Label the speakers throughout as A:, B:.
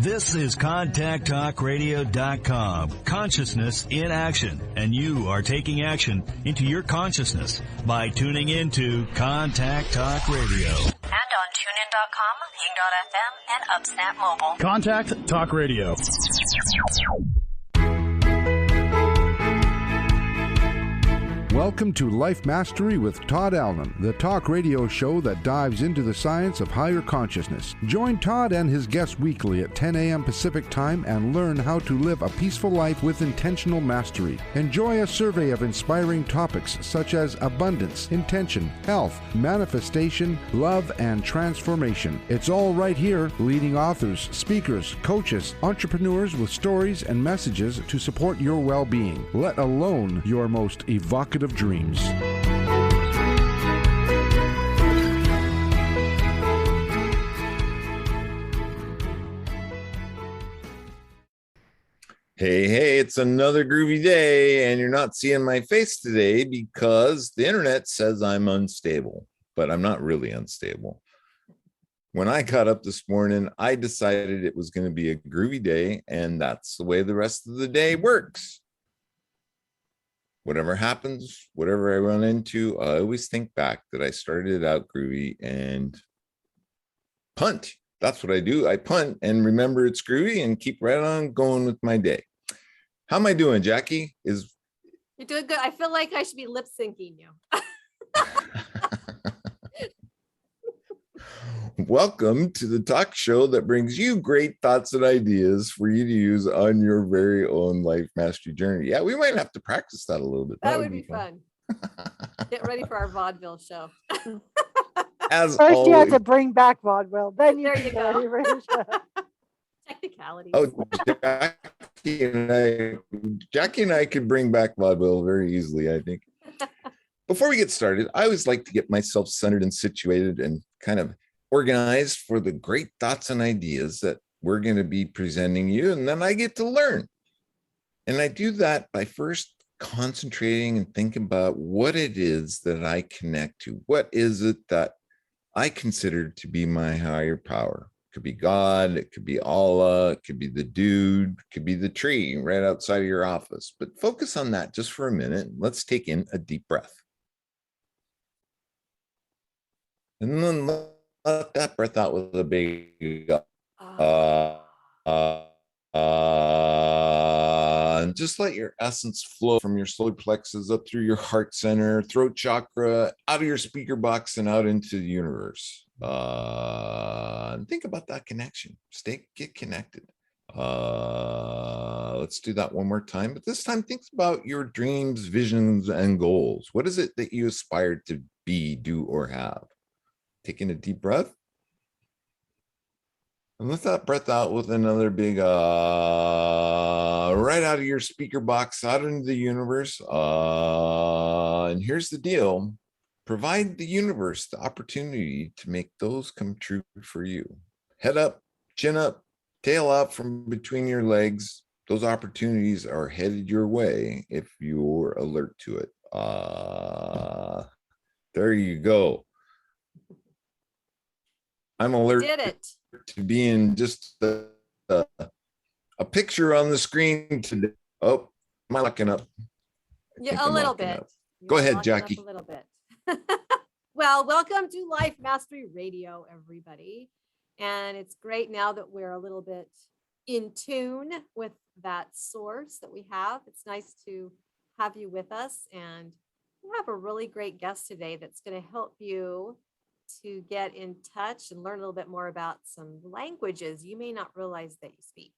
A: This is ContactTalkRadio.com. Consciousness in action. And you are taking action into your consciousness by tuning into Contact Talk Radio.
B: And on TuneIn.com, Ping.fm, and UpSnap Mobile.
C: Contact Talk Radio.
D: Welcome to Life Mastery with Todd Allen, the talk radio show that dives into the science of higher consciousness. Join Todd and his guests weekly at 10 a.m. Pacific Time and learn how to live a peaceful life with intentional mastery. Enjoy a survey of inspiring topics such as abundance, intention, health, manifestation, love, and transformation. It's all right here. Leading authors, speakers, coaches, entrepreneurs with stories and messages to support your well-being, let alone your most evocative dreams.
E: Hey, it's another groovy day, and you're not seeing my face today because the internet says I'm unstable, but I'm not really unstable. When I got up this morning, I decided it was going to be a groovy day, and that's the way the rest of the day works. Whatever happens, whatever I run into, I always think back that I started out groovy and punt. That's what I do. I punt and remember it's groovy and keep right on going with my day. How am I doing, Jackie?
F: You're doing good. I feel like I should be lip syncing you.
E: Welcome to the talk show that brings you great thoughts and ideas for you to use on your very own life mastery journey. Yeah, we might have to practice that a little bit.
F: That would be fun. Get ready for our vaudeville show.
E: As
G: First,
E: always,
G: you have to bring back vaudeville. Then you
F: There
G: can
F: you
G: get
F: go.
G: ready for the show.
F: Technicalities.
E: oh, Jackie and I could bring back vaudeville very easily, I think. Before we get started, I always like to get myself centered and situated and kind of organized for the great thoughts and ideas that we're going to be presenting you, and then I get to learn. And I do that by first concentrating and thinking about what it is that I connect to. What is it that I consider to be my higher power? It could be God, it could be Allah, it could be the dude, it could be the tree right outside of your office. But focus on that just for a minute. Let's take in a deep breath. And then let that breath out with a big and just let your essence flow from your solar plexus up through your heart center, throat chakra, out of your speaker box and out into the universe. And think about that connection. Get connected. Let's do that one more time. But this time, think about your dreams, visions, and goals. What is it that you aspire to be, do, or have? Taking a deep breath. And let that breath out with another big right out of your speaker box, out into the universe. And here's the deal. Provide the universe the opportunity to make those come true for you. Head up, chin up, tail out from between your legs. Those opportunities are headed your way if you're alert to it. There you go. I'm alert to being just a picture on the screen today. Oh, am I locking up?
F: Yeah, a little bit.
E: Go ahead, Jackie.
F: A little bit. Well, welcome to Life Mastery Radio, everybody. And it's great now that we're a little bit in tune with that source that we have. It's nice to have you with us. And we have a really great guest today that's going to help you to get in touch and learn a little bit more about some languages you may not realize that you speak.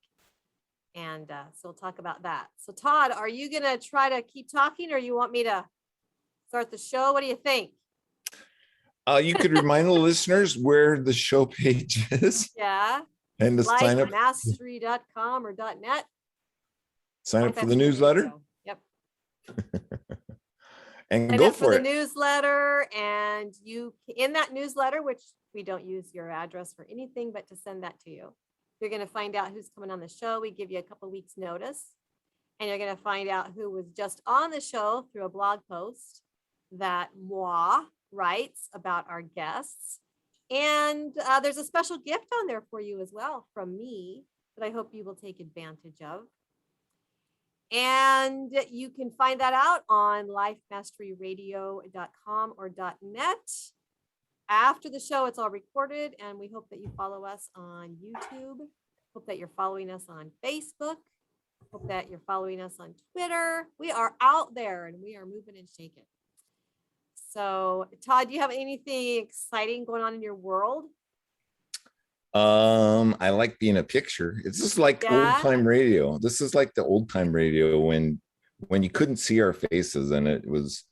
F: And so we'll talk about that. So Todd, are you going to try to keep talking or you want me to start the show? What do you think?
E: You could remind the listeners where the show page is.
F: Yeah.
E: And to sign up.
F: Lifemastery.com or .net.
E: Sign up for the newsletter.
F: Yep.
E: And
F: sign
E: go
F: up
E: for
F: the
E: it.
F: Newsletter, and you in that newsletter, which we don't use your address for anything but to send that to you. You're going to find out who's coming on the show. We give you a couple weeks notice, and you're going to find out who was just on the show through a blog post that Moi writes about our guests. And there's a special gift on there for you as well from me that I hope you will take advantage of. And you can find that out on lifemasteryradio.com or .net. After the show, it's all recorded, and we hope that you follow us on YouTube. Hope that you're following us on Facebook. Hope that you're following us on Twitter. We are out there, and we are moving and shaking. So, Todd, do you have anything exciting going on in your world?
E: I like being a picture. It's just like old time radio. This is like the old time radio when you couldn't see our faces and it was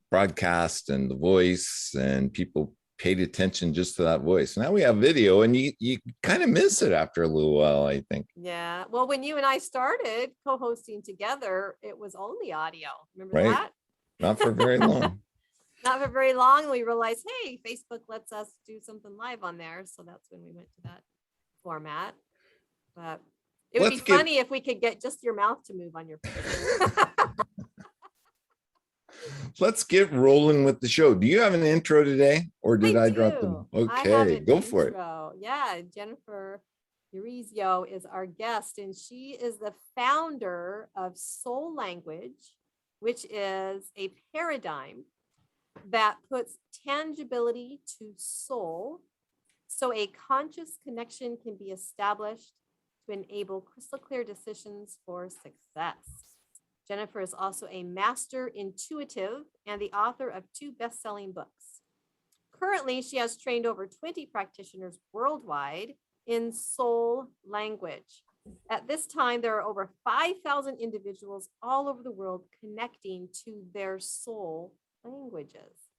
E: broadcast and the voice and people paid attention just to that voice. Now we have video and you kind of miss it after a little while, I think.
F: Yeah. Well, when you and I started co-hosting together, it was only audio. Remember that?
E: Not for very long.
F: Not for very long. We realized, hey, Facebook lets us do something live on there. So that's when we went to that format. But it would be funny if we could get just your mouth to move on your picture.
E: Let's get rolling with the show. Do you have an intro today or did I drop them? Okay, go for it.
F: Yeah, Jennifer Urezzio is our guest, and she is the founder of Soul Language, which is a paradigm that puts tangibility to soul so a conscious connection can be established to enable crystal clear decisions for success. Jennifer is also a master intuitive and the author of 2 best-selling books. Currently, she has trained over 20 practitioners worldwide in soul language. At this time, there are over 5,000 individuals all over the world connecting to their soul languages.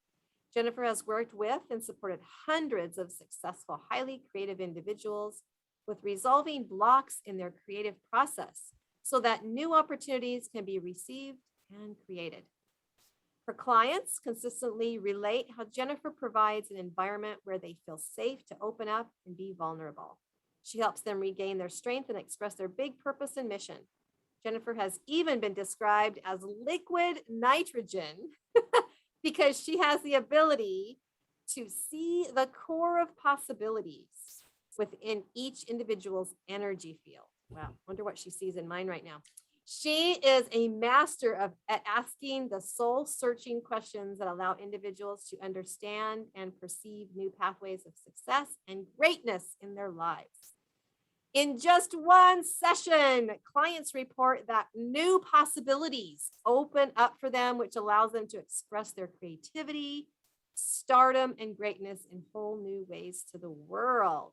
F: Jennifer has worked with and supported hundreds of successful, highly creative individuals with resolving blocks in their creative process so that new opportunities can be received and created. Her clients consistently relate how Jennifer provides an environment where they feel safe to open up and be vulnerable. She helps them regain their strength and express their big purpose and mission. Jennifer has even been described as liquid nitrogen because she has the ability to see the core of possibilities within each individual's energy field. Wow, wonder what she sees in mine right now. She is a master at asking the soul-searching questions that allow individuals to understand and perceive new pathways of success and greatness in their lives. In just one session, clients report that new possibilities open up for them, which allows them to express their creativity, stardom, and greatness in whole new ways to the world.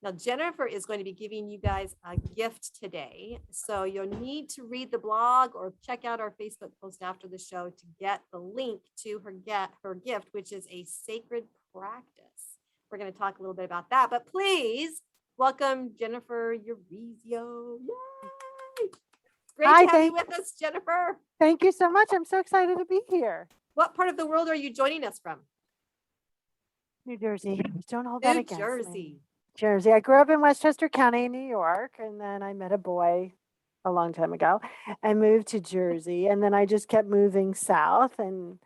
F: Now, Jennifer is going to be giving you guys a gift today. So you'll need to read the blog or check out our Facebook post after the show to get the link to her gift, which is a sacred practice. We're going to talk a little bit about that, but please welcome Jennifer Urezzio. Yay! Great to have you with us, Jennifer.
G: Thank you so much. I'm so excited to be here.
F: What part of the world are you joining us from?
G: New Jersey. Don't hold that against
F: Jersey.
G: Jersey. I grew up in Westchester County, New York, and then I met a boy a long time ago and moved to Jersey. And then I just kept moving south. And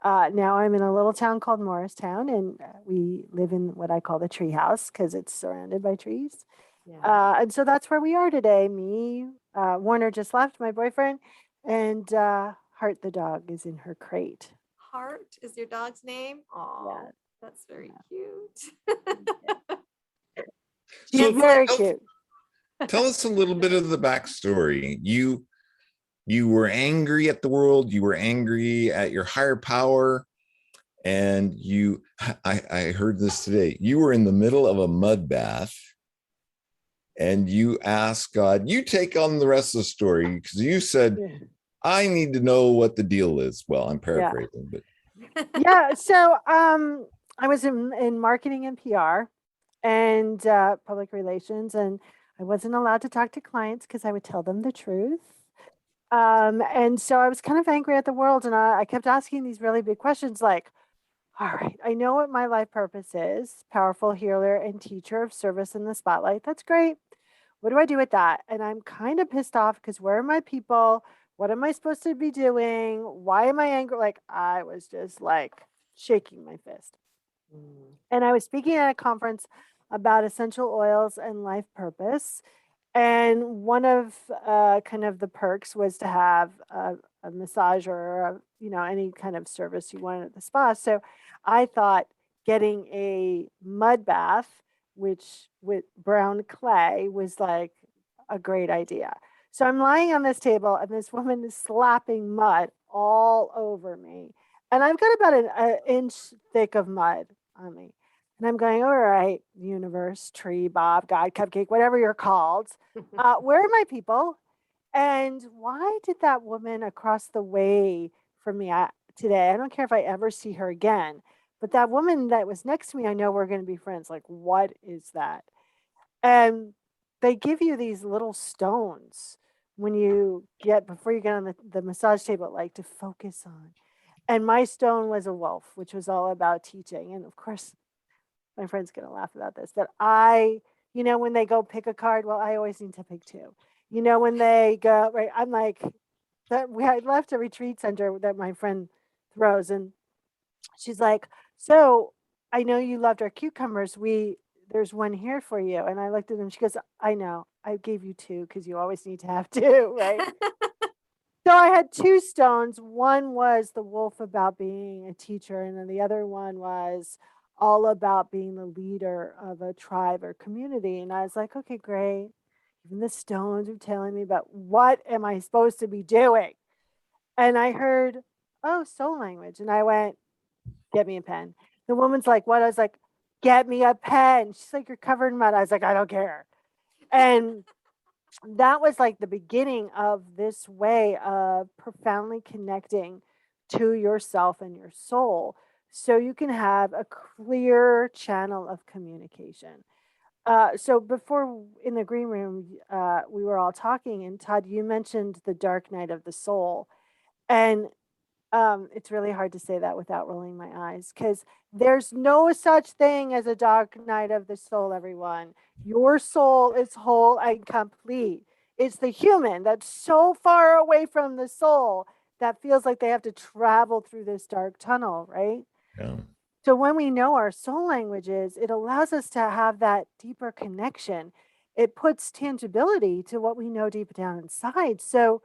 G: now I'm in a little town called Morristown, and we live in what I call the tree house because it's surrounded by trees. Yeah. And so that's where we are today. Me, Warner just left, my boyfriend, and Heart the dog is in her crate.
F: Heart is your dog's name? Oh, yeah. That's very cute.
G: She's very cute.
E: Tell us a little bit of the backstory. You were angry at the world. You were angry at your higher power. And I heard this today. You were in the middle of a mud bath and you asked God, you take on the rest of the story because you said, I need to know what the deal is. Well, I'm paraphrasing, but.
G: Yeah. So I was in marketing and PR and public relations, and I wasn't allowed to talk to clients because I would tell them the truth. And so I was kind of angry at the world, and I kept asking these really big questions like, all right, I know what my life purpose is, powerful healer and teacher of service in the spotlight. That's great. What do I do with that? And I'm kind of pissed off because where are my people? What am I supposed to be doing? Why am I angry? Like, I was just like shaking my fist. And I was speaking at a conference about essential oils and life purpose. And one of kind of the perks was to have a massager or any kind of service you wanted at the spa. So I thought getting a mud bath, which with brown clay, was like a great idea. So I'm lying on this table and this woman is slapping mud all over me. And I've got about an inch thick of mud on me. And I'm going, all right, universe, tree, Bob, God, cupcake, whatever you're called. Where are my people? And why did that woman across the way from me today? I don't care if I ever see her again, but that woman that was next to me, I know we're going to be friends. Like, what is that? And they give you these little stones when before you get on the massage table, like to focus on. And my stone was a wolf, which was all about teaching. And of course, my friend's going to laugh about this, but when they go pick a card, well, I always need to pick two. When they go, right, I'm like, I left a retreat center that my friend throws, and she's like, so I know you loved our cucumbers. There's one here for you. And I looked at him. She goes, I know. I gave you two because you always need to have two, right? So I had two stones. One was the wolf about being a teacher, and then the other one was all about being the leader of a tribe or community. And I was like, okay, great. Even the stones are telling me about what am I supposed to be doing? And I heard, oh, soul language. And I went, get me a pen. The woman's like, what? I was like, get me a pen. She's like, you're covered in mud. I was like, I don't care. And that was like the beginning of this way of profoundly connecting to yourself and your soul so you can have a clear channel of communication. So before in the green room, we were all talking, and Todd, you mentioned the dark night of the soul. And it's really hard to say that without rolling my eyes because there's no such thing as a dark night of the soul, everyone. Your soul is whole and complete. It's the human that's so far away from the soul that feels like they have to travel through this dark tunnel, right?
E: Yeah.
G: So when we know our soul languages, it allows us to have that deeper connection. It puts tangibility to what we know deep down inside. So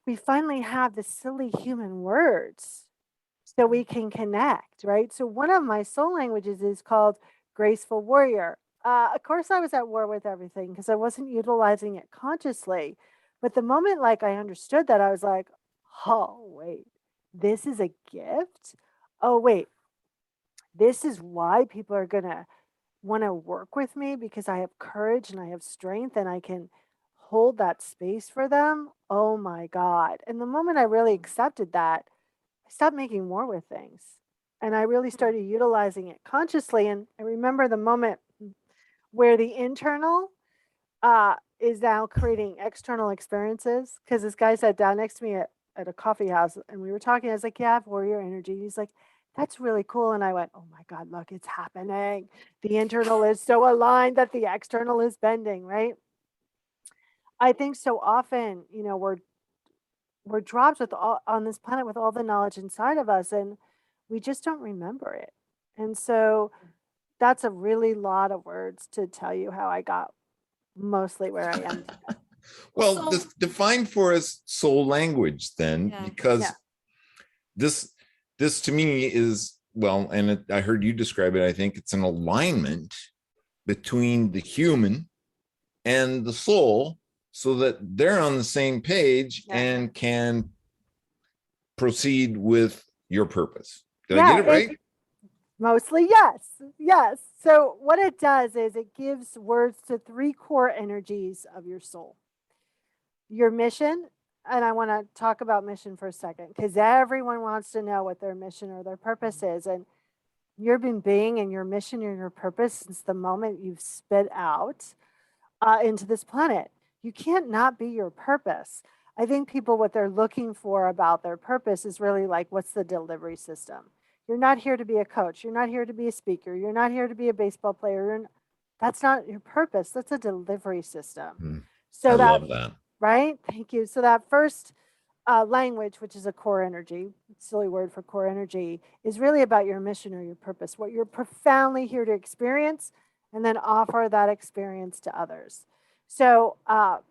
G: we finally have the silly human words so we can connect, right? So one of my soul languages is called graceful warrior. Of course, I was at war with everything because I wasn't utilizing it consciously. But the moment like I understood that, I was like, oh, wait, this is a gift? Oh, wait, this is why people are going to want to work with me because I have courage and I have strength and I can hold that space for them. Oh my God. And the moment I really accepted that, I stopped making war with things and I really started utilizing it consciously. And I remember the moment where the internal is now creating external experiences because this guy sat down next to me at a coffee house and we were talking. I was like, yeah, I have warrior energy. He's like, that's really cool. And I went, oh my God, look, it's happening. The internal is so aligned that the external is bending, right? I think so often, we're dropped with all on this planet with all the knowledge inside of us and we just don't remember it. And so that's a really lot of words to tell you how I got mostly where I am today.
E: Well, define for us soul language then, because this to me is, well, and I heard you describe it, I think it's an alignment between the human and the soul so that they're on the same page and can proceed with your purpose. Did I get it right?
G: Mostly, yes. Yes. So what it does is it gives words to three core energies of your soul. Your mission, and I want to talk about mission for a second because everyone wants to know what their mission or their purpose is. And you've been being in your mission and your purpose since the moment you've spit out into this planet. You can't not be your purpose. I think people, what they're looking for about their purpose is really like, what's the delivery system? You're not here to be a coach. You're not here to be a speaker. You're not here to be a baseball player. That's not your purpose. That's a delivery system. So
E: I love that.
G: Right? Thank you. So that first language, which is a core energy, silly word for core energy, is really about your mission or your purpose, what you're profoundly here to experience, and then offer that experience to others. So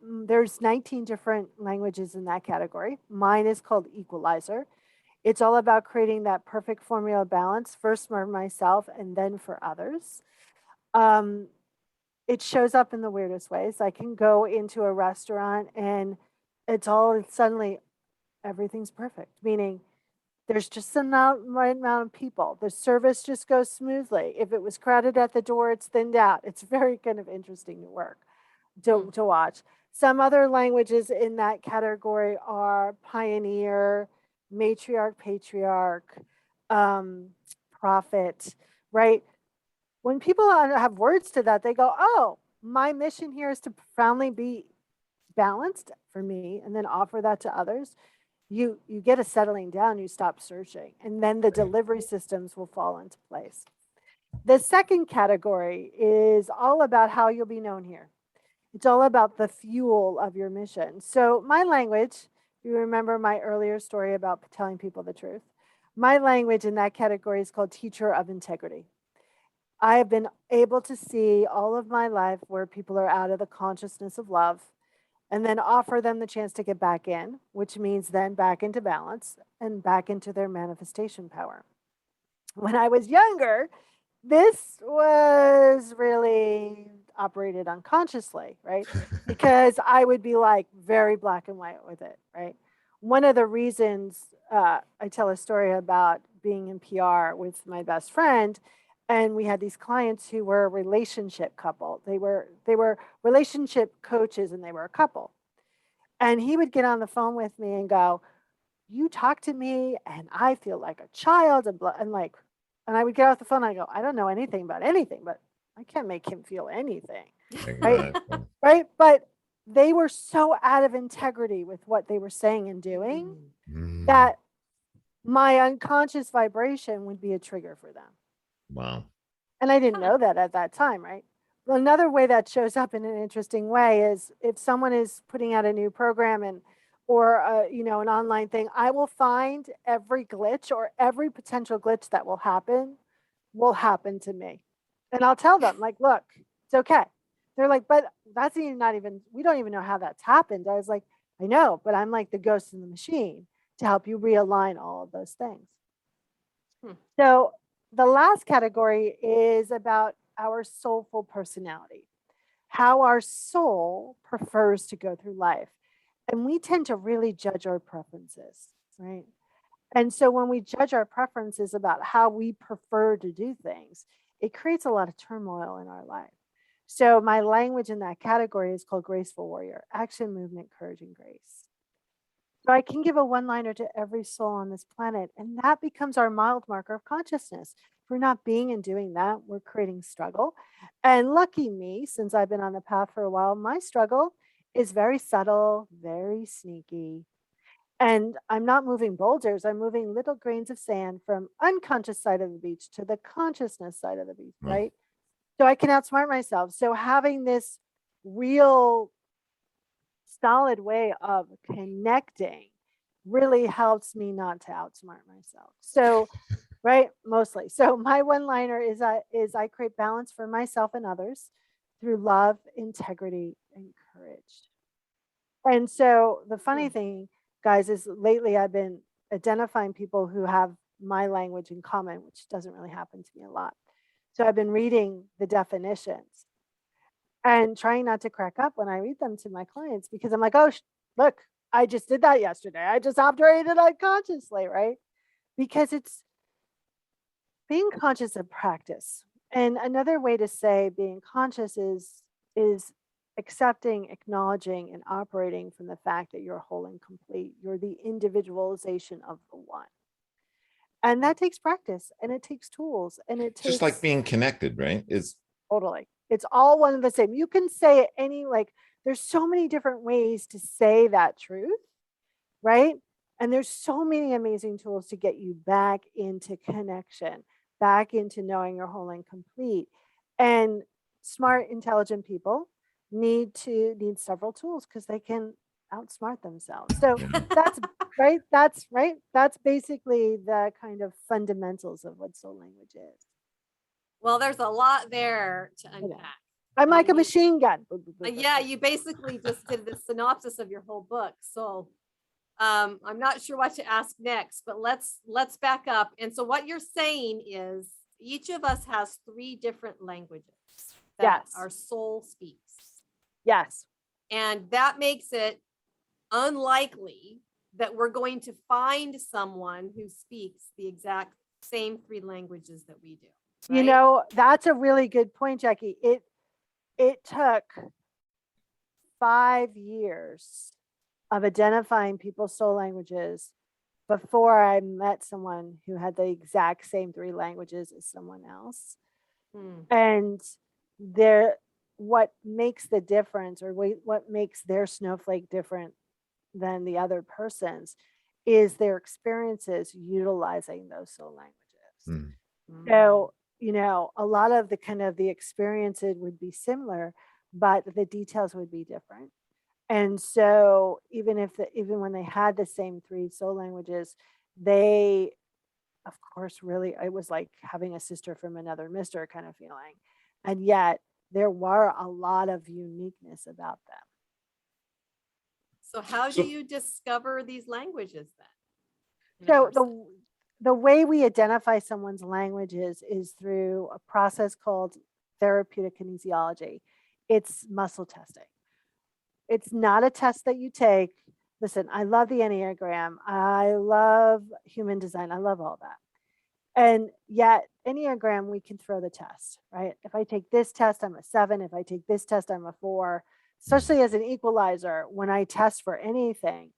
G: there's 19 different languages in that category. Mine is called Equalizer. It's all about creating that perfect formula of balance, first for myself and then for others. It shows up in the weirdest ways. I can go into a restaurant and it's all suddenly everything's perfect, meaning there's just the right amount of people. The service just goes smoothly. If it was crowded at the door, it's thinned out. It's very kind of interesting to work, to watch. Some other languages in that category are pioneer, matriarch, patriarch, prophet, right? When people have words to that, they go, oh, my mission here is to profoundly be balanced for me and then offer that to others. You get a settling down, you stop searching, and then the delivery systems will fall into place. The second category is all about how you'll be known here. It's all about the fuel of your mission. So my language, you remember my earlier story about telling people the truth. My language in that category is called teacher of integrity. I have been able to see all of my life where people are out of the consciousness of love and then offer them the chance to get back in, which means then back into balance and back into their manifestation power. When I was younger, this was really operated unconsciously, right? Because I would be like very black and white with it, right? One of the reasons I tell a story about being in PR with my best friend, and we had these clients who were a relationship couple. They were relationship coaches, and they were a couple. And he would get on the phone with me and go, "You talk to me, and I feel like a child," and I would get off the phone. And I go, "I don't know anything about anything, but I can't make him feel anything." Right?
E: Exactly.
G: Right? But they were so out of integrity with what they were saying and doing that my unconscious vibration would be a trigger for them.
E: Wow.
G: And I didn't know that at that time, right? Well, another way that shows up in an interesting way is if someone is putting out a new program or an online thing, I will find every glitch or every potential glitch that will happen to me. And I'll tell them, like, look, it's okay. They're like, but that's we don't even know how that's happened. I was like, I know, but I'm like the ghost in the machine to help you realign all of those things. So the last category is about our soulful personality, how our soul prefers to go through life. And we tend to really judge our preferences, right? And so when we judge our preferences about how we prefer to do things, it creates a lot of turmoil in our life. So my language in that category is called graceful warrior, action, movement, courage, and grace. So I can give a one-liner to every soul on this planet, and that becomes our mild marker of consciousness. If we're not being and doing that, we're creating struggle. And lucky me, since I've been on the path for a while, my struggle is very subtle, very sneaky. And I'm not moving boulders, I'm moving little grains of sand from unconscious side of the beach to the consciousness side of the beach, right? So I can outsmart myself. So having this real solid way of connecting really helps me not to outsmart myself. So, right, mostly. So my one-liner is I create balance for myself and others through love, integrity, and courage. And so the funny thing, guys, is lately I've been identifying people who have my language in common, which doesn't really happen to me a lot. So I've been reading the definitions and trying not to crack up when I read them to my clients because I'm like, oh, look, I just did that yesterday. I just operated unconsciously, right? Because it's being conscious of practice. And another way to say being conscious is accepting, acknowledging, and operating from the fact that you're whole and complete. You're the individualization of the one. And that takes practice and it takes tools and it takes
E: just like being connected, right?
G: Totally. It's all one and the same. You can say it there's so many different ways to say that truth, right? And there's so many amazing tools to get you back into connection, back into knowing you're whole and complete. And smart, intelligent people need several tools because they can outsmart themselves. So that's right. That's basically the kind of fundamentals of what soul language is.
F: Well, there's a lot there to unpack.
G: I'm like a
F: And you-
G: machine gun.
F: Yeah, you basically just did the synopsis of your whole book. So I'm not sure what to ask next, but let's back up. And so what you're saying is each of us has 3 different languages that
G: Yes.
F: our soul speaks.
G: Yes.
F: And that makes it unlikely that we're going to find someone who speaks the exact same 3 languages that we do.
G: You
F: right?
G: know, that's a really good point, Jackie. It took 5 years of identifying people's soul languages before I met someone who had the exact same 3 languages as someone else.
F: Hmm.
G: And what makes the difference, or what makes their snowflake different than the other person's, is their experiences utilizing those soul languages.
E: Mm.
G: So, you know, a lot of the experiences would be similar, but the details would be different. And so even when they had the same 3 soul languages, they, of course, really, it was like having a sister from another mister kind of feeling. And yet there were a lot of uniqueness about them.
F: So how
E: So-
F: do you discover these languages then? in a
G: So
F: person?
G: the way we identify someone's languages is through a process called therapeutic kinesiology. It's muscle testing. It's not a test that you take. Listen, I love the Enneagram. I love human design. I love all that. And yet, Enneagram, we can throw the test, right? If I take this test, I'm a 7. If I take this test, I'm a 4. Especially as an equalizer, when I test for anything,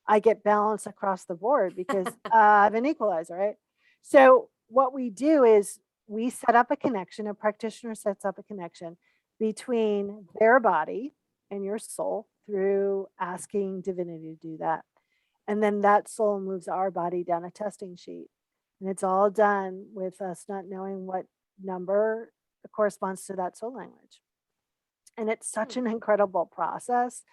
G: I get balance across the board because I have an equalizer, right? So what we do is we set up a connection, a practitioner sets up a connection between their body and your soul through asking divinity to do that. And then that soul moves our body down a testing sheet. And it's all done with us not knowing what number corresponds to that soul language. And it's such an incredible process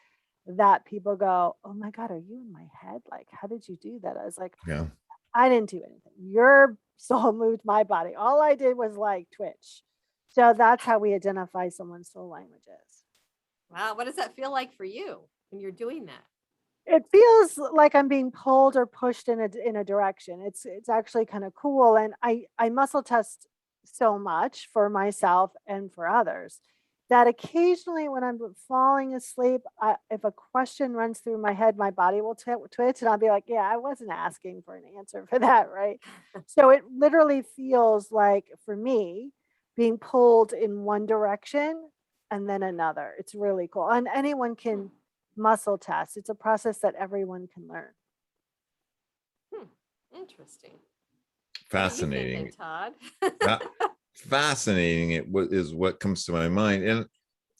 G: that people go, oh my God, are you in my head? Like, how did you do that? I was like,
E: Yeah.
G: I didn't do anything. Your soul moved my body. All I did was like twitch. So that's how we identify someone's soul languages.
F: Wow, what does that feel like for you when you're doing that?
G: It feels like I'm being pulled or pushed in a direction. It's actually kind of cool. And I muscle test so much for myself and for others that occasionally when I'm falling asleep, if a question runs through my head, my body will twitch and I'll be like, yeah, I wasn't asking for an answer for that, right? So it literally feels like, for me, being pulled in one direction and then another. It's really cool. And anyone can muscle test. It's a process that everyone can learn.
F: Interesting.
E: Fascinating.
F: Todd.
E: Fascinating. Is what comes to my mind. And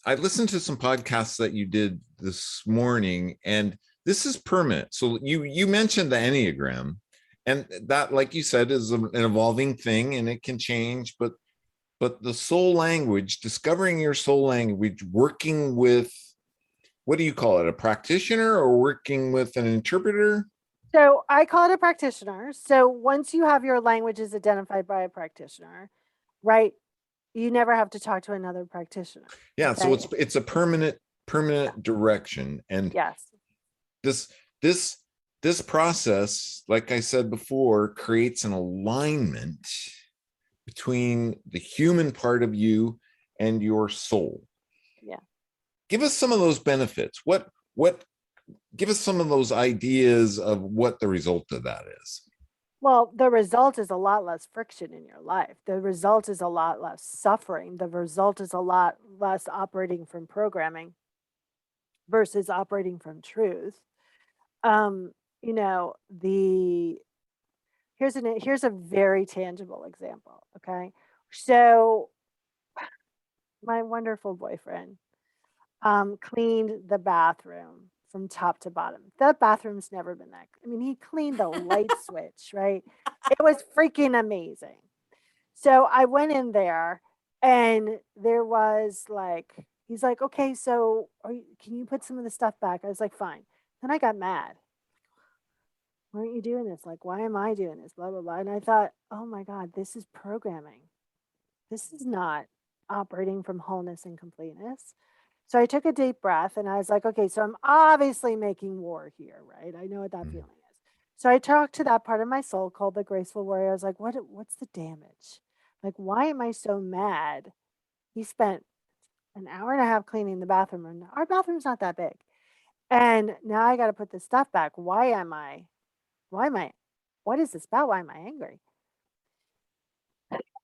E: I listened to some podcasts that you did this morning, and this is permanent. So you mentioned the Enneagram, and that, like you said, is an evolving thing, and it can change. But the soul language, discovering your soul language, working with, what do you call it, a practitioner or working with an interpreter?
G: So I call it a practitioner. So once you have your languages identified by a practitioner, right, you never have to talk to another practitioner.
E: Yeah.
G: Okay?
E: So it's a permanent direction. And
G: Yes.
E: this process, like I said before, creates an alignment between the human part of you and your soul.
G: Yeah.
E: Give us some of those benefits. Give us some of those ideas of what the result of that is.
G: Well, the result is a lot less friction in your life. The result is a lot less suffering. The result is a lot less operating from programming versus operating from truth. You know, here's a very tangible example. Okay. So my wonderful boyfriend cleaned the bathroom from top to bottom. That bathroom's never been that. I mean, he cleaned the light switch, right? It was freaking amazing. So I went in there, and there was like, he's like, okay, so can you put some of the stuff back? I was like, fine. Then I got mad. Why aren't you doing this? Like, why am I doing this? Blah, blah, blah. And I thought, oh my God, this is programming. This is not operating from wholeness and completeness. So I took a deep breath and I was like, okay, so I'm obviously making war here, right? I know what that feeling is. So I talked to that part of my soul called the graceful warrior. I was like, what's the damage? Like, why am I so mad? He spent an hour and a half cleaning the bathroom, and our bathroom's not that big. And now I got to put this stuff back. What is this about? Why am I angry?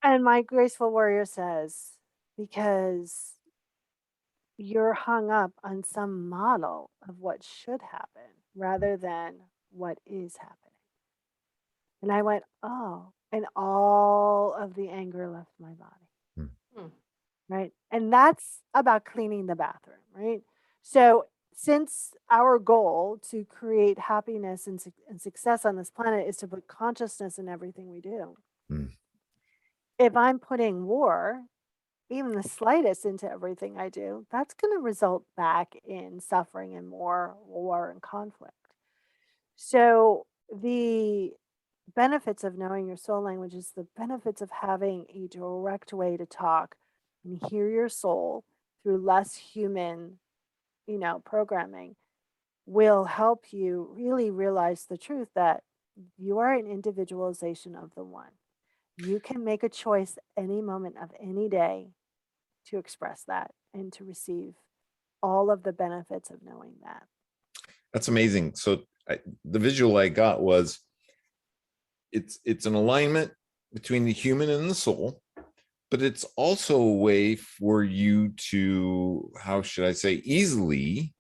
G: And my graceful warrior says, because you're hung up on some model of what should happen rather than what is happening. And I went, oh, and all of the anger left my body.
F: Hmm.
G: Right. And that's about cleaning the bathroom. Right. So, since our goal to create happiness and success on this planet is to put consciousness in everything we do, if I'm putting war, even the slightest, into everything I do, that's going to result back in suffering and more war and conflict. So, the benefits of knowing your soul language is the benefits of having a direct way to talk and hear your soul through less human, programming will help you really realize the truth that you are an individualization of the one. You can make a choice any moment of any day to express that and to receive all of the benefits of knowing that.
E: That's amazing. So the visual I got was it's an alignment between the human and the soul, but it's also a way for you to, how should I say, easily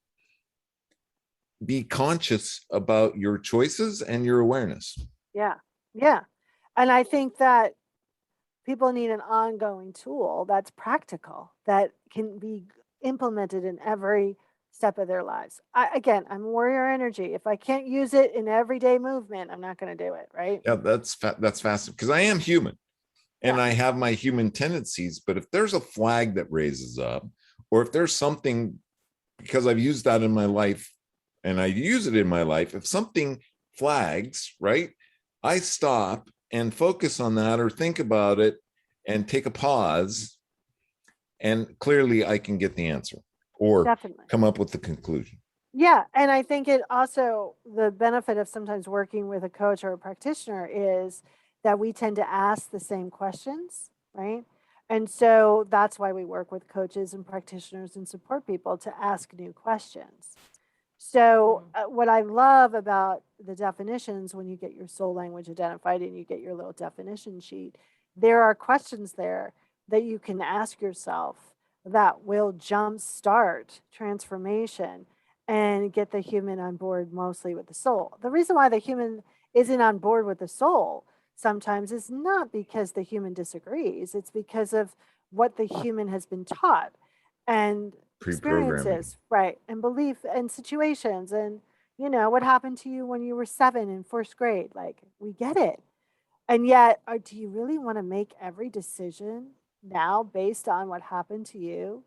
E: be conscious about your choices and your awareness.
G: Yeah. Yeah. And I think that people need an ongoing tool that's practical, that can be implemented in every step of their lives. I'm warrior energy. If I can't use it in everyday movement, I'm not going to do it. Right.
E: Yeah, that's fascinating, because I am human and I have my human tendencies. But if there's a flag that raises up, or if there's something, because I've used that in my life and I use it in my life, if something flags, right, I stop and focus on that or think about it and take a pause, and clearly I can get the answer or
G: Definitely
E: come up with the conclusion.
G: Yeah. And I think it also, the benefit of sometimes working with a coach or a practitioner is that we tend to ask the same questions, right? And so that's why we work with coaches and practitioners and support people to ask new questions. So, what I love about the definitions, when you get your soul language identified and you get your little definition sheet, there are questions there that you can ask yourself that will jumpstart transformation and get the human on board mostly with the soul. The reason why the human isn't on board with the soul sometimes is not because the human disagrees, it's because of what the human has been taught and experiences, right? And belief and situations, and what happened to you when you were 7 in first grade. Like, we get it. And yet, do you really want to make every decision now based on what happened to you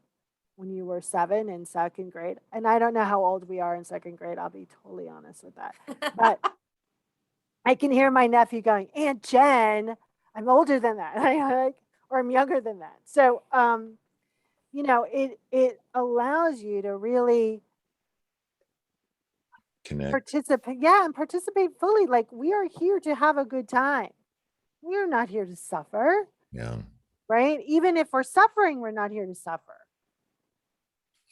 G: when you were 7 in second grade? And I don't know how old we are in second grade. I'll be totally honest with that. But I can hear my nephew going, Aunt Jen, I'm older than that, or I'm younger than that. So, it allows you to really
E: Connect.
G: participate fully. Like, we are here to have a good time. We are not here to suffer.
E: Yeah.
G: Right? Even if we're suffering, we're not here to suffer.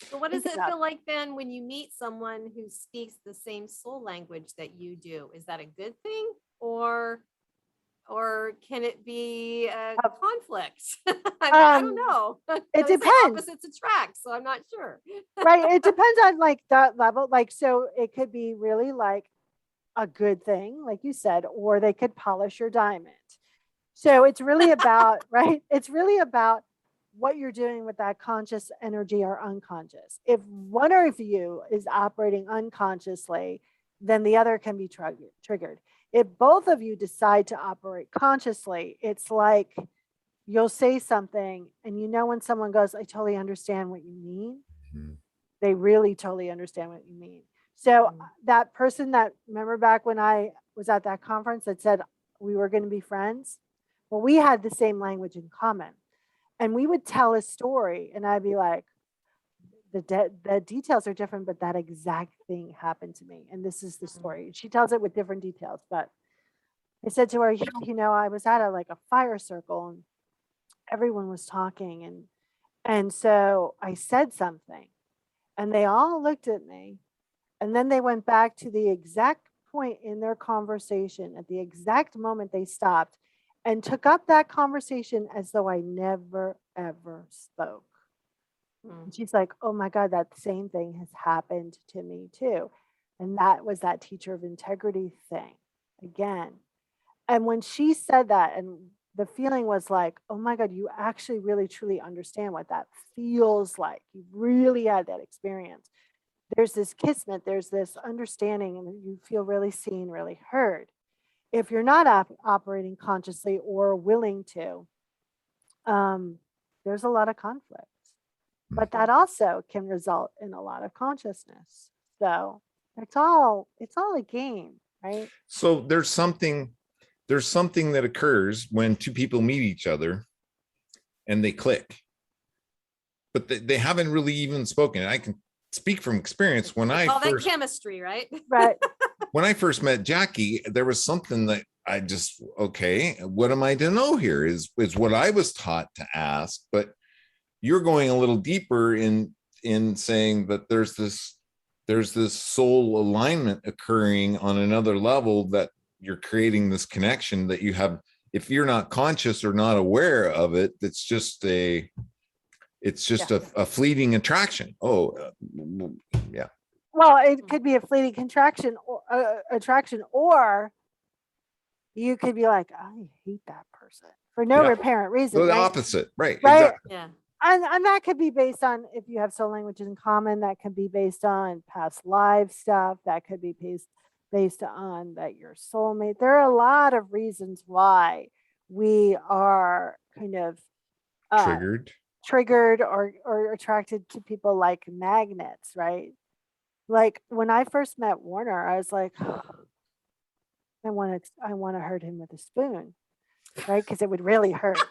F: So what does it feel like then when you meet someone who speaks the same soul language that you do? Is that a good thing, or can it be a conflict? I don't know.
G: It depends.
F: Opposites attract, so I'm not sure.
G: Right. It depends on like that level. Like, so it could be really like a good thing, like you said, or they could polish your diamond. So it's really about, right? It's really about what you're doing with that conscious energy or unconscious. If one of you is operating unconsciously, then the other can be triggered. If both of you decide to operate consciously, it's like you'll say something and when someone goes, I totally understand what you mean. Mm-hmm. They really totally understand what you mean. So that person that, remember back when I was at that conference that said we were going to be friends? Well, we had the same language in common. And we would tell a story, and I'd be like, the details are different, but that exact thing happened to me. And this is the story. She tells it with different details, but I said to her, yeah, I was at like a fire circle and everyone was talking. And so I said something and they all looked at me. And then they went back to the exact point in their conversation at the exact moment they stopped and took up that conversation as though I never, ever spoke. And she's like, oh my God, that same thing has happened to me too. And that was that teacher of integrity thing again. And when she said that, and the feeling was like, oh my God, you actually really truly understand what that feels like. You really had that experience. There's this kismet, there's this understanding, and you feel really seen, really heard. If you're not operating consciously or willing to, there's a lot of conflict. But that also can result in a lot of consciousness. So it's all a game, right?
E: So there's something that occurs when two people meet each other and they click, but they haven't really even spoken. I can speak from experience. When I
F: call
E: first
F: that chemistry, right?
G: Right.
E: when I first met Jackie, there was something that I just, okay, what am I to know here? Is what I was taught to ask, but you're going a little deeper in saying that there's this soul alignment occurring on another level, that you're creating this connection that you have. If you're not conscious or not aware of it, it's just a fleeting attraction. Yeah.
G: Well, it could be a fleeting contraction or attraction, or you could be like, I hate that person for no apparent reason.
E: So the
G: right?
E: Opposite, right?
G: Right.
E: Exactly.
F: Yeah.
G: And that could be based on, if you have soul languages in common, that could be based on past life stuff. That could be based on that you're soulmate. There are a lot of reasons why we are kind of triggered or attracted to people like magnets, right? Like when I first met Warner, I was like, I want to hurt him with a spoon, right? Because it would really hurt. Right?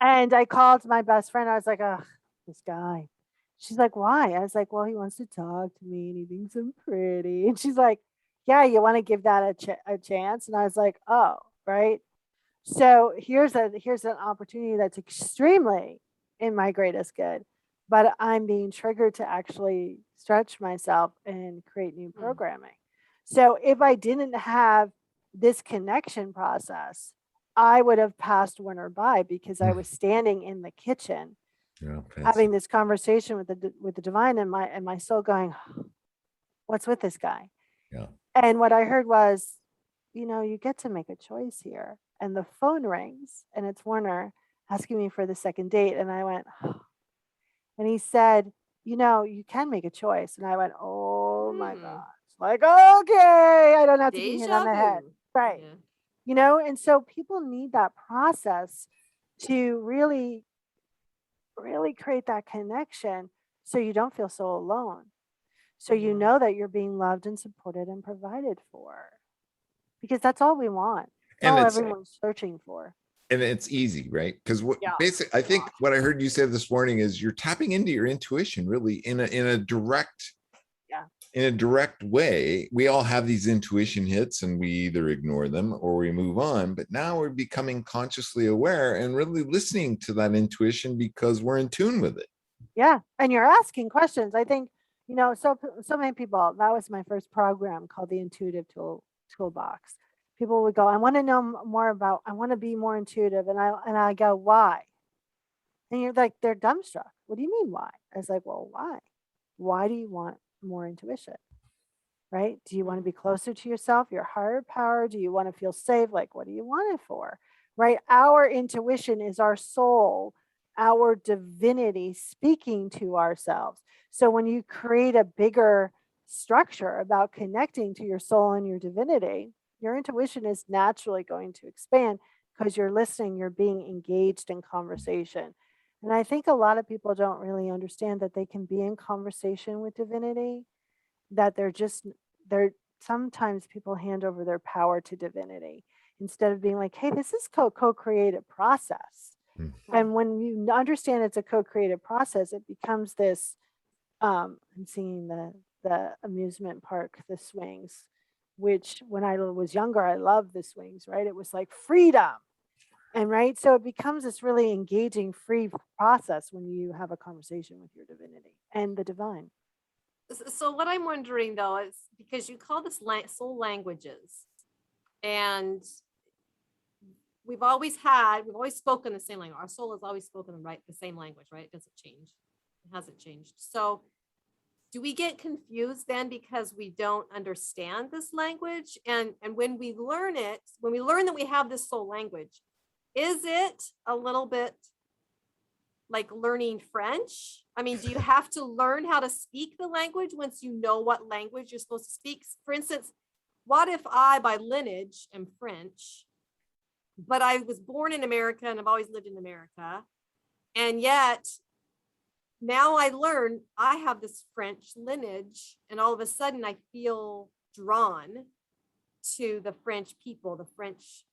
G: And I called my best friend. I was like, oh, this guy. She's like, why? I was like, well, he wants to talk to me and he thinks I'm pretty. And she's like, yeah, you want to give that a chance? And I was like, oh, right. So here's an opportunity that's extremely in my greatest good, but I'm being triggered to actually stretch myself and create new programming. So if I didn't have this connection process, I would have passed Warner by because I was standing in the kitchen having this conversation with the divine, and my soul going, what's with this guy?
E: Yeah.
G: And what I heard was, you get to make a choice here. And the phone rings and it's Warner asking me for the second date. And I went, oh. And he said, you can make a choice. And I went, oh my gosh. Like, okay, I don't have to be hit on the head. Right.
F: Yeah.
G: And so people need that process to really, really create that connection so you don't feel so alone. So you know that you're being loved and supported and provided for. Because that's all we want. That's all everyone's searching for.
E: And it's easy, right? Because basically, I think what I heard you say this morning is you're tapping into your intuition, really, in a direct way. We all have these intuition hits, and we either ignore them or we move on. But now we're becoming consciously aware and really listening to that intuition because we're in tune with it.
G: Yeah, and you're asking questions. I think so many people. That was my first program called the Intuitive Toolbox. People would go, I want to know more about, I want to be more intuitive. And I go, why? And you're like, they're dumbstruck. What do you mean why? I was like, well, why? Why do you want more intuition? Right? Do you want to be closer to yourself, your higher power? Do you want to feel safe? Like, what do you want it for? Right? Our intuition is our soul, our divinity speaking to ourselves. So when you create a bigger structure about connecting to your soul and your divinity, your intuition is naturally going to expand because you're listening, you're being engaged in conversation. And I think a lot of people don't really understand that they can be in conversation with divinity, that they're sometimes people hand over their power to divinity. instead of being like, hey, this is co-creative process. And when you understand it's a co-creative process, it becomes this, I'm seeing the amusement park, the swings, which when I was younger, I loved the swings, right? It was like freedom. And right. So it becomes this really engaging, free process when you have a conversation with your divinity and the divine.
F: So what I'm wondering though is, because you call this soul languages, and we've always spoken the same language. Our soul has always spoken the same language, right? It doesn't change. It hasn't changed. So do we get confused then because we don't understand this language? And when we learn it, when we learn that we have this soul language, is it a little bit like learning French? I mean, do you have to learn how to speak the language once you know what language you're supposed to speak? For instance, what if I, by lineage, am French, but I was born in America and I've always lived in America, and yet now I learn I have this French lineage, and all of a sudden I feel drawn to the French people, the French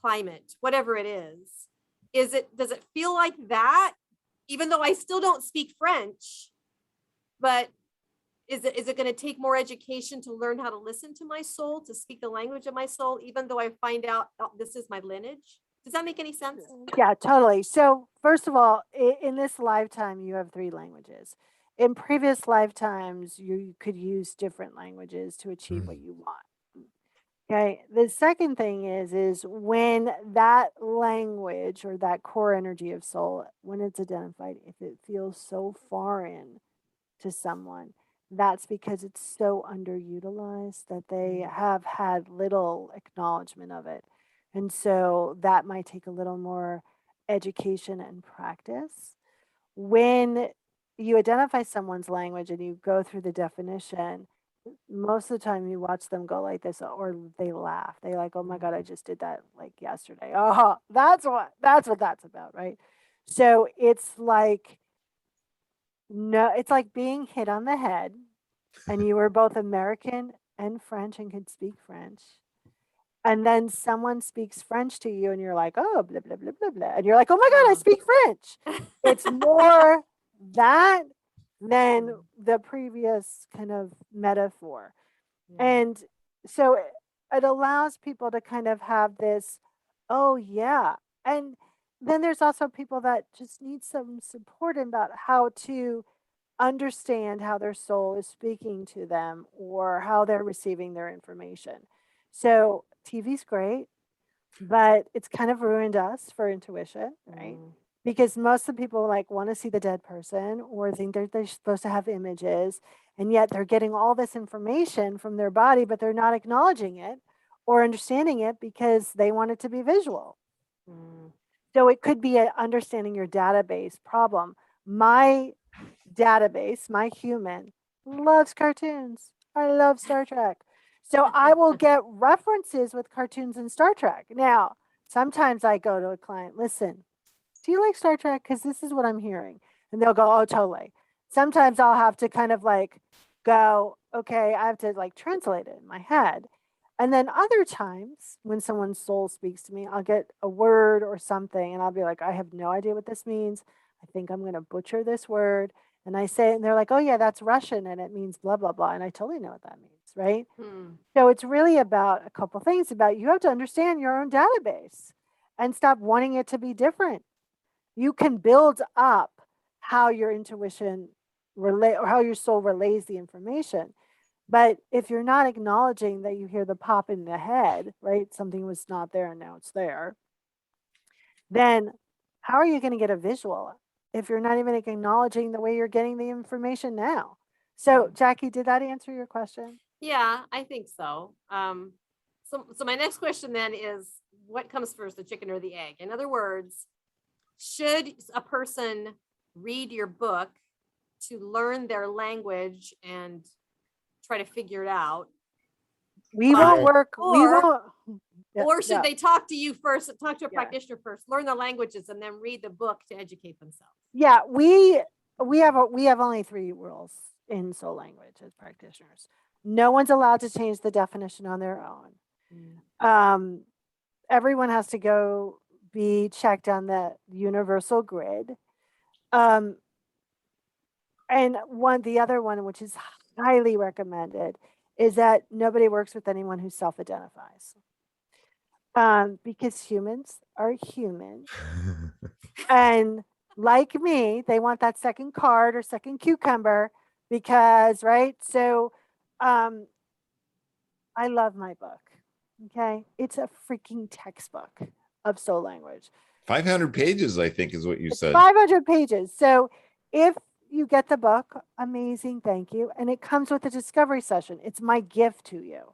F: climate, whatever it is. Does it feel like that, even though I still don't speak French? But is it going to take more education to learn how to listen to my soul, to speak the language of my soul, even though I find out this is my lineage? Does that make any sense?
G: Yeah, totally. So first of all, in this lifetime, you have 3 languages. In previous lifetimes, you could use different languages to achieve what you want. Okay. The second thing is when that language or that core energy of soul, when it's identified, if it feels so foreign to someone, that's because it's so underutilized that they have had little acknowledgement of it. And so that might take a little more education and practice. When you identify someone's language and you go through the definition, most of the time you watch them go like this, or they laugh. They like, oh my God, I just did that like yesterday. Oh, that's what that's about, right? So it's like, no, it's like being hit on the head and you were both American and French and could speak French. And then someone speaks French to you and you're like, oh, blah, blah, blah, blah, blah. And you're like, oh my God, I speak French. It's more that than the previous kind of metaphor. And so it allows people to kind of have this, oh yeah. And then there's also people that just need some support about how to understand how their soul is speaking to them or how they're receiving their information. So TV's great, but it's kind of ruined us for intuition, right? Because most of the people like want to see the dead person or think they're supposed to have images, and yet they're getting all this information from their body, but they're not acknowledging it or understanding it because they want it to be visual. So it could be a understanding your database problem. My database, my human, loves cartoons. I love Star Trek. So I will get references with cartoons and Star Trek. Now, sometimes I go to a client, listen, do you like Star Trek? Because this is what I'm hearing. And they'll go, oh, totally. Sometimes I'll have to kind of like go, okay, I have to like translate it in my head. And then other times when someone's soul speaks to me, I'll get a word or something and I'll be like, I have no idea what this means. I think I'm going to butcher this word. And I say it and they're like, oh yeah, that's Russian and it means blah, blah, blah. And I totally know what that means, right? So it's really about a couple things about you have to understand your own database and stop wanting it to be different. You can build up how your intuition relay or how your soul relays the information. But if you're not acknowledging that you hear the pop in the head, right? Something was not there and now it's there. Then how are you going to get a visual if you're not even acknowledging the way you're getting the information now? So Jackie, did that answer your question?
F: Yeah, I think so. So my next question then is, what comes first, the chicken or the egg? In other words, should a person read your book to learn their language and try to figure it out?
G: We won't work.
F: Or should they talk to you first, talk to a practitioner first, learn the languages, and then read the book to educate themselves?
G: Yeah, we have only 3 rules in soul language as practitioners. No one's allowed to change the definition on their own. everyone has to go be checked on the universal grid. And the other one, which is highly recommended, is that nobody works with anyone who self-identifies. Because humans are human. And like me, they want that second card or second cucumber because, right? So I love my book. Okay. It's a freaking textbook of soul language.
E: 500 pages, I think, is what you
G: It's
E: said.
G: 500 pages. So if you get the book, amazing, thank you. And it comes with a discovery session. It's my gift to you.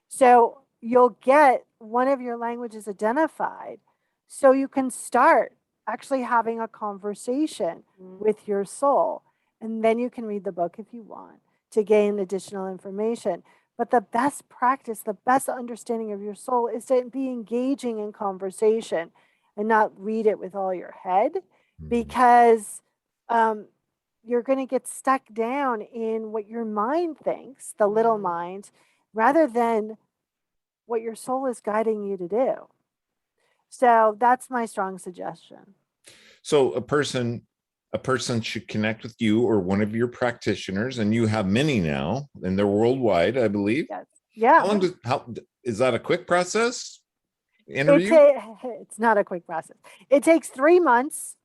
G: So you'll get one of your languages identified so you can start actually having a conversation with your soul. And then you can read the book if you want to gain additional information. But the best practice, the best understanding of your soul is to be engaging in conversation and not read it with all your head, because you're going to get stuck down in what your mind thinks, the little mind, rather than what your soul is guiding you to do. So that's my strong suggestion.
E: So a person should connect with you or one of your practitioners, and you have many now, and they're worldwide, I believe.
G: Yes. Yeah.
E: How is that a quick process? Interview?
G: It's not a quick process. It takes 3 months.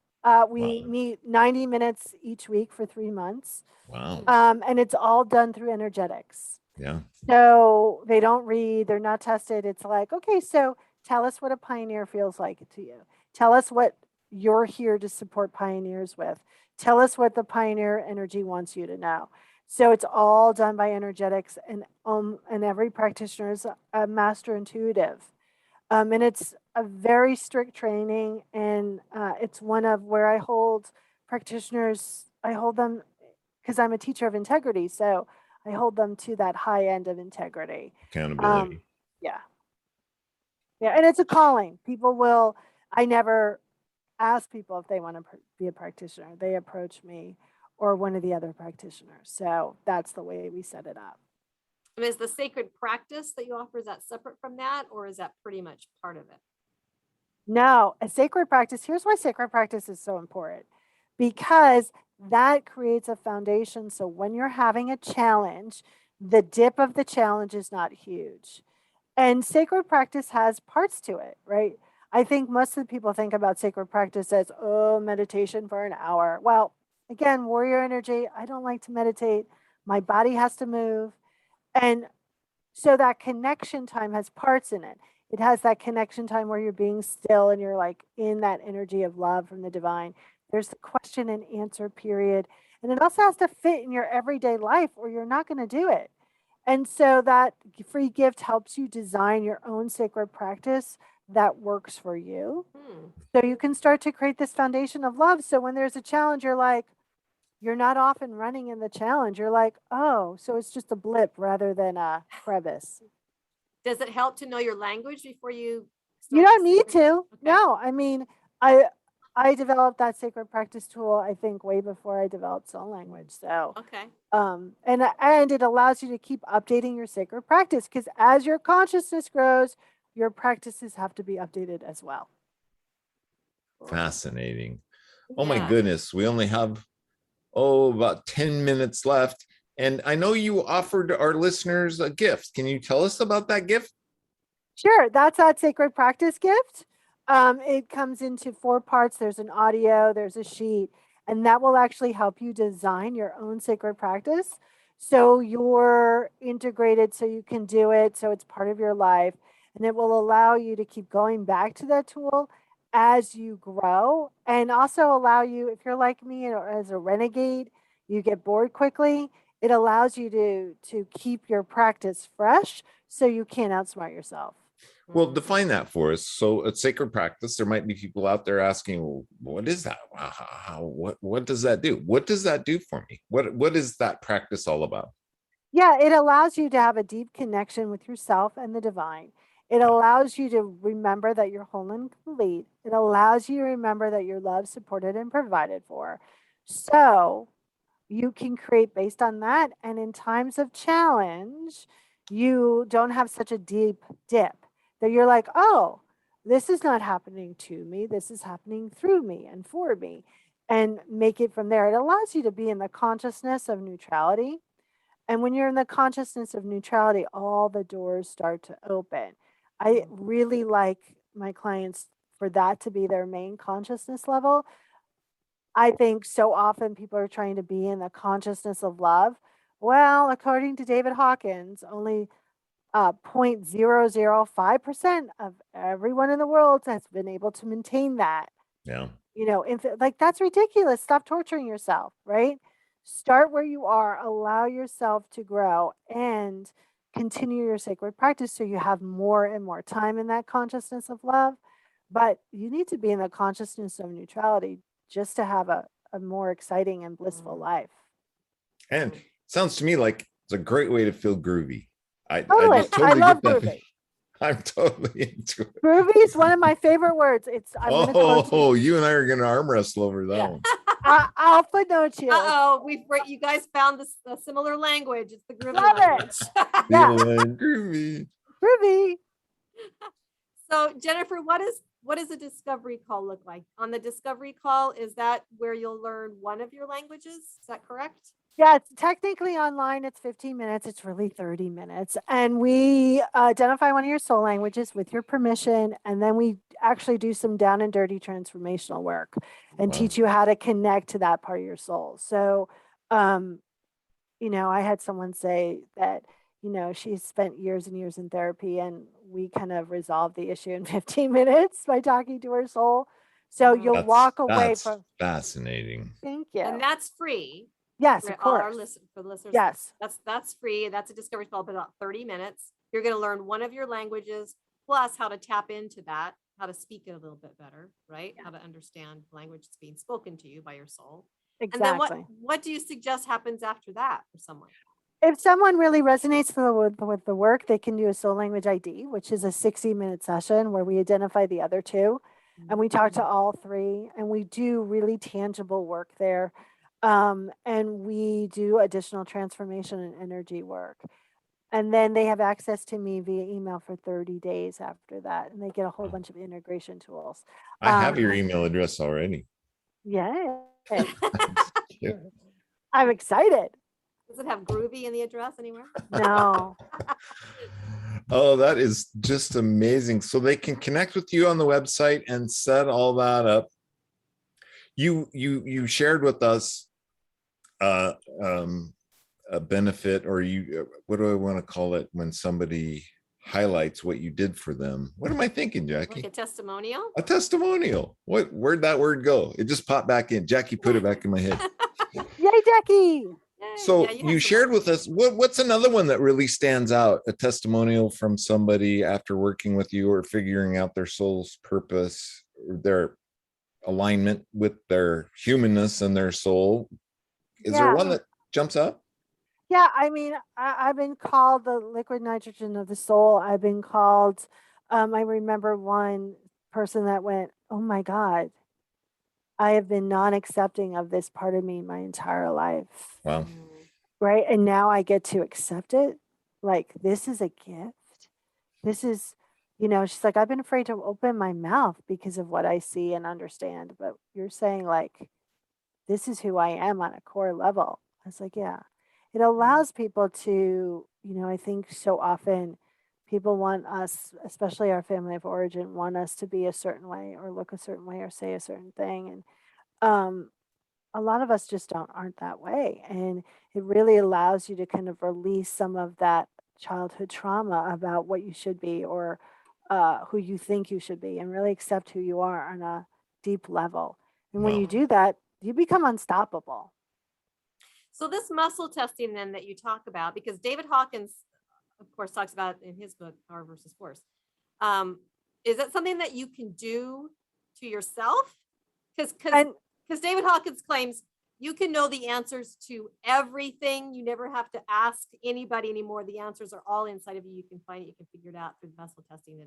G: We meet 90 minutes each week for 3 months.
E: Wow.
G: And it's all done through energetics.
E: Yeah.
G: So they don't read, they're not tested. It's like, okay, so tell us what a pioneer feels like to you. Tell us what you're here to support pioneers with. Tell us what the pioneer energy wants you to know. So it's all done by energetics, and every practitioner is a master intuitive. And it's a very strict training, and it's one of where I hold practitioners, I hold them because I'm a teacher of integrity. So I hold them to that high end of integrity.
E: Accountability.
G: Yeah. Yeah. And it's a calling. I never ask people if they want to be a practitioner. They approach me or one of the other practitioners. So that's the way we set it up.
F: I mean, is the sacred practice that you offer, is that separate from that, or is that pretty much part of it?
G: No, a sacred practice. Here's why sacred practice is so important, because that creates a foundation. So when you're having a challenge, the dip of the challenge is not huge. And sacred practice has parts to it, right? I think most of the people think about sacred practice as, oh, meditation for an hour. Well, again, warrior energy, I don't like to meditate. My body has to move. And so that connection time has parts in it. It has that connection time where you're being still and you're like in that energy of love from the divine. There's the question and answer period. And it also has to fit in your everyday life or you're not going to do it. And so that free gift helps you design your own sacred practice that works for you. So you can start to create this foundation of love. So when there's a challenge, you're not off and running in the challenge. You're like, oh, so it's just a blip rather than a crevice.
F: Does it help to know your language before you
G: You don't need to.
F: Okay.
G: No, I mean, I developed that sacred practice tool, I think, way before I developed soul language. So,
F: okay.
G: And it allows you to keep updating your sacred practice, because as your consciousness grows, your practices have to be updated as well.
E: Fascinating. Oh my goodness. We only have, about 10 minutes left. And I know you offered our listeners a gift. Can you tell us about that gift?
G: Sure. That's that sacred practice gift. It comes into 4 parts. There's an audio, there's a sheet, and that will actually help you design your own sacred practice. So you're integrated so you can do it. So it's part of your life. And it will allow you to keep going back to that tool as you grow, and also allow you, if you're like me or as a renegade, you get bored quickly. It allows you to keep your practice fresh so you can't outsmart yourself.
E: Well, define that for us. So a sacred practice, there might be people out there asking, well, what is that? What does that do? What does that do for me? What is that practice all about?
G: Yeah, it allows you to have a deep connection with yourself and the divine. It allows you to remember that you're whole and complete. It allows you to remember that you're loved, supported, and provided for. So you can create based on that. And in times of challenge, you don't have such a deep dip that you're like, oh, this is not happening to me. This is happening through me and for me, and make it from there. It allows you to be in the consciousness of neutrality. And when you're in the consciousness of neutrality, all the doors start to open. I really like my clients for that to be their main consciousness level. I think so often people are trying to be in the consciousness of love. Well, according to David Hawkins, only 0.005% of everyone in the world has been able to maintain that.
E: Yeah.
G: Like that's ridiculous. Stop torturing yourself, right? Start where you are, allow yourself to grow, and continue your sacred practice so you have more and more time in that consciousness of love. But you need to be in the consciousness of neutrality just to have a more exciting and blissful life.
E: And sounds to me like it's a great way to feel groovy. I
G: Totally.
E: just totally
G: love
E: get that.
G: groovy.
E: I'm totally into it.
G: Groovy is one of my favorite words. I'm gonna quote
E: Oh, you and I are going to arm wrestle over that
G: Yeah.
E: one.
G: I'll footnote you.
F: You guys found this a similar language. It's the groovy
G: Love it.
F: language.
G: Yeah.
E: Feeling groovy.
G: Groovy.
F: So Jennifer, what does a discovery call look like? On the discovery call, is that where you'll learn one of your languages? Is that correct?
G: Yeah, it's technically online. It's 15 minutes. It's really 30 minutes. And we identify one of your soul languages with your permission. And then we actually do some down and dirty transformational work and
E: Wow.
G: teach you how to connect to that part of your soul. So, I had someone say that, she spent years and years in therapy, and we kind of resolved the issue in 15 minutes by talking to her soul. So you'll walk away from.
E: Fascinating.
G: Thank you.
F: And that's free.
G: Yes,
F: for
G: of
F: all our
G: course.
F: for the listeners.
G: Yes.
F: That's free. That's a discovery call, about 30 minutes. You're going to learn one of your languages, plus how to tap into that, how to speak it a little bit better, right? Yeah. How to understand language that's being spoken to you by your soul.
G: Exactly.
F: And then what do you suggest happens after that for someone?
G: If someone really resonates with the work, they can do a soul language ID, which is a 60-minute session where we identify the other two, and we talk to all three, and we do really tangible work there. And we do additional transformation and energy work. And then they have access to me via email for 30 days after that. And they get a whole bunch of integration tools.
E: I have your email address already.
G: Yeah. I'm excited.
F: Does it have groovy in the address anywhere?
G: No.
E: Oh, that is just amazing. So they can connect with you on the website and set all that up. You shared with us a benefit, or what do I want to call it when somebody highlights what you did for them? What am I thinking, Jackie?
F: Like a testimonial?
E: A testimonial. Where'd that word go? It just popped back in. Jackie put it back in my head.
G: Yay, Jackie.
E: So you shared with us, what's another one that really stands out? A testimonial from somebody after working with you or figuring out their soul's purpose, their alignment with their humanness and their soul. Is there one that jumps up?
G: Yeah, I mean, I've been called the liquid nitrogen of the soul. I've been called, I remember one person that went, oh my God, I have been non-accepting of this part of me my entire life.
E: Wow.
G: Right. And now I get to accept it. Like, this is a gift. This is, she's like, I've been afraid to open my mouth because of what I see and understand. But you're saying, like, this is who I am on a core level. I was like, yeah. It allows people to, I think so often people want us, especially our family of origin, want us to be a certain way or look a certain way or say a certain thing. And a lot of us just aren't that way. And it really allows you to kind of release some of that childhood trauma about what you should be or who you think you should be, and really accept who you are on a deep level. And when you do that, you become unstoppable.
F: So this muscle testing then that you talk about, because David Hawkins, of course, talks about in his book, Power versus Force. Is that something that you can do to yourself? Because David Hawkins claims you can know the answers to everything. You never have to ask anybody anymore. The answers are all inside of you. You can find it. You can figure it out through muscle testing.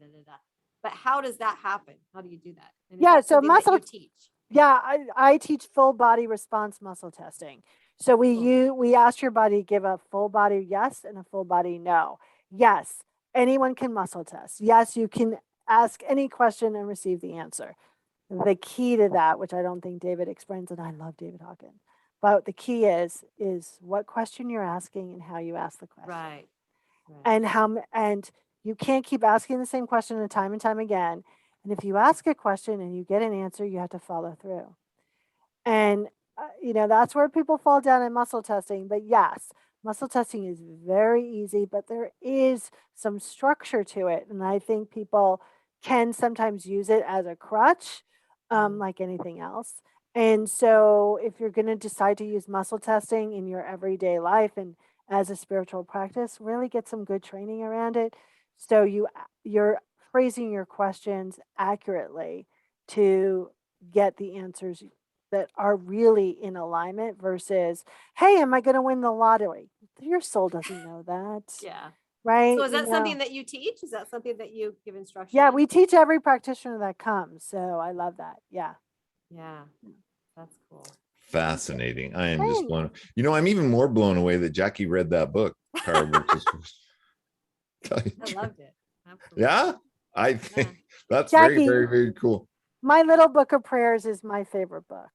F: But how does that happen? How do you do that? And
G: so muscle
F: teach.
G: Yeah, I teach full body response muscle testing. So we ask your body to give a full body yes and a full body no. Yes, anyone can muscle test. Yes, you can ask any question and receive the answer. The key to that, which I don't think David explains, and I love David Hawkins, but the key is what question you're asking and how you ask the question.
F: Right.
G: And you can't keep asking the same question time and time again. And if you ask a question and you get an answer, you have to follow through. And that's where people fall down in muscle testing. But yes, muscle testing is very easy, but there is some structure to it. And I think people can sometimes use it as a crutch, like anything else. And so if you're going to decide to use muscle testing in your everyday life and as a spiritual practice, really get some good training around it. So you're phrasing your questions accurately to get the answers that are really in alignment versus, hey, am I going to win the lottery? Your soul doesn't know that.
F: Yeah.
G: Right.
F: So is that something that you teach? Is that something that you give instruction?
G: Yeah,
F: in?
G: we teach every practitioner that comes. So I love that. Yeah.
F: Yeah. That's cool.
E: Fascinating. I am just blown. I'm even more blown away that Jackie read that book. Power Versus.
F: I loved it. Absolutely.
E: Yeah, I think that's
G: Jackie,
E: very, very, very cool.
G: My Little Book of Prayers is my favorite book.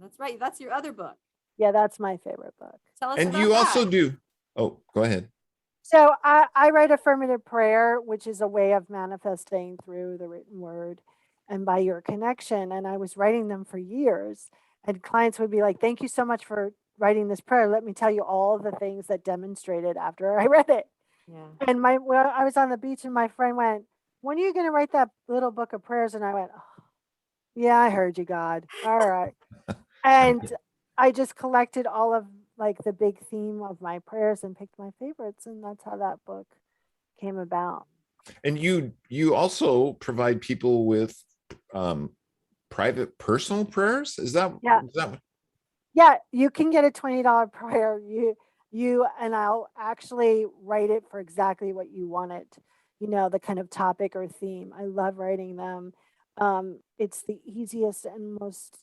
F: That's right. That's your other book.
G: Yeah, that's my favorite book.
F: Tell us
E: and
F: about
E: you
F: that.
E: also do. Oh, go ahead.
G: So I write affirmative prayer, which is a way of manifesting through the written word and by your connection. And I was writing them for years. And clients would be like, thank you so much for writing this prayer. Let me tell you all of the things that demonstrated after I read it.
F: Yeah.
G: And I was on the beach and my friend went, when are you going to write that little book of prayers? And I went, oh, yeah, I heard you, God. All right. And I just collected all of like the big theme of my prayers and picked my favorites. And that's how that book came about. And
E: you also provide people with private personal prayers. Is that
G: Yeah, you can get a $20 prayer. And I'll actually write it for exactly what you want it, the kind of topic or theme. I love writing them. It's the easiest and most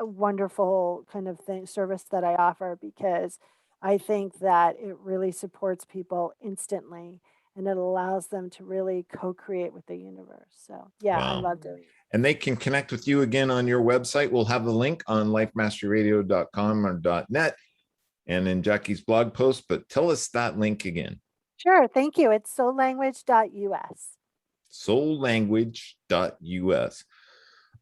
G: wonderful kind of service that I offer, because I think that it really supports people instantly and it allows them to really co-create with the universe. So yeah, wow. I love doing it.
E: And they can connect with you again on your website. We'll have the link on lifemasteryradio.com or .net and in Jackie's blog post, but tell us that link again.
G: Sure, thank you. It's soullanguage.us.
E: Soullanguage.us.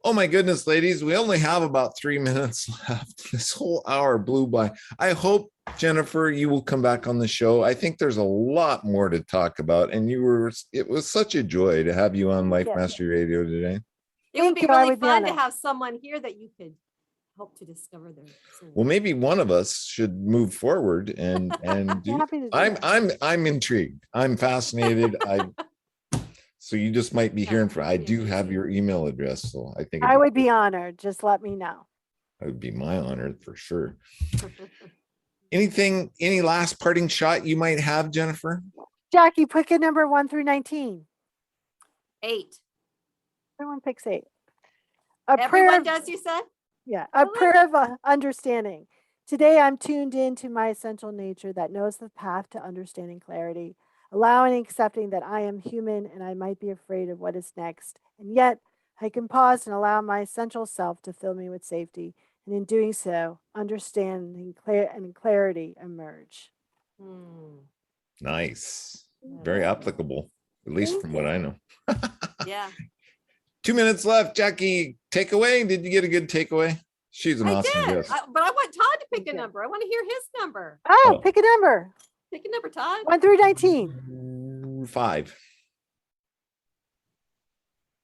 E: Oh my goodness, ladies, we only have about 3 minutes left. This whole hour blew by. I hope, Jennifer, you will come back on the show. I think there's a lot more to talk about, and it was such a joy to have you on Life Mastery Radio today.
F: It would be really fun to have someone here that you could help to discover their soul.
E: Well, maybe one of us should move forward and do. I'm intrigued. I'm fascinated. So you just might be hearing from. I do have your email address, so I think
G: I would be honored. Just let me know.
E: It would be my honor for sure. Any last parting shot you might have, Jennifer?
G: Jackie, pick a number 1 through 19.
F: 8.
G: Everyone picks 8.
F: Everyone does, you said?
G: Yeah, a prayer of understanding. Today I'm tuned into my essential nature that knows the path to understanding clarity, allowing and accepting that I am human and I might be afraid of what is next. And yet I can pause and allow my essential self to fill me with safety. And in doing so, understanding and clarity emerge.
E: Nice. Very applicable, at least from what I know.
F: Yeah.
E: 2 minutes left. Jackie, takeaway. Did you get a good takeaway? She's an awesome guest.
F: But I want Todd to pick a number. I want to hear his number.
G: Oh, pick a number.
F: Pick a number, Todd.
G: 1 through 19.
E: 5.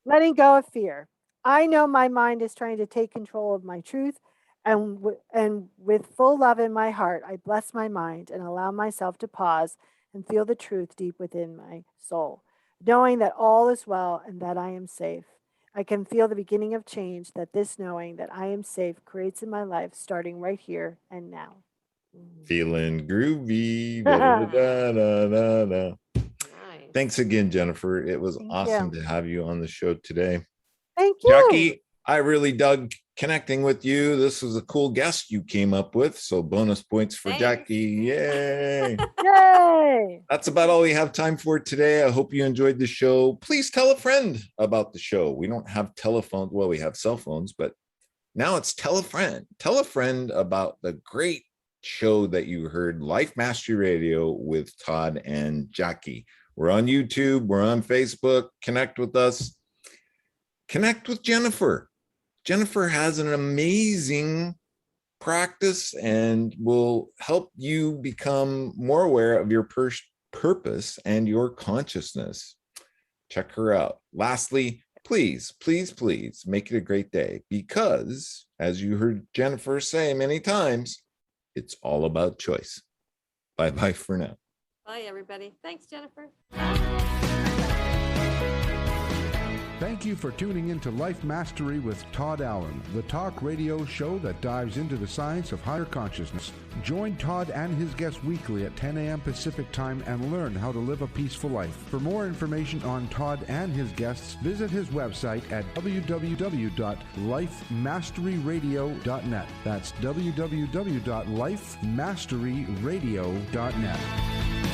G: Letting go of fear. I know my mind is trying to take control of my truth, and with full love in my heart, I bless my mind and allow myself to pause and feel the truth deep within my soul, knowing that all is well and that I am safe. I can feel the beginning of change that this knowing that I am safe creates in my life, starting right here and now.
E: Feeling groovy. Da, da, da, da, da. Nice. Thanks again, Jennifer. It was awesome to have you on the show today.
G: Thank you.
E: Jackie, I really dug connecting with you. This was a cool guest you came up with. So bonus points for
F: Thanks.
E: Jackie. Yay.
G: Yay!
E: That's about all we have time for today. I hope you enjoyed the show. Please tell a friend about the show. We don't have telephones. Well, we have cell phones, but now it's tell a friend. Tell a friend about the great show that you heard, Life Mastery Radio with Todd and Jackie. We're on YouTube. We're on Facebook. Connect with us. Connect with Jennifer. Jennifer has an amazing practice and will help you become more aware of your purpose and your consciousness. Check her out. Lastly, please, please, please make it a great day, because as you heard Jennifer say many times, it's all about choice. Bye-bye for now.
F: Bye, everybody. Thanks, Jennifer.
D: Thank you for tuning in to Life Mastery with Todd Allen, the talk radio show that dives into the science of higher consciousness. Join Todd and his guests weekly at 10 a.m. Pacific Time and learn how to live a peaceful life. For more information on Todd and his guests, visit his website at www.lifemasteryradio.net. That's www.lifemasteryradio.net.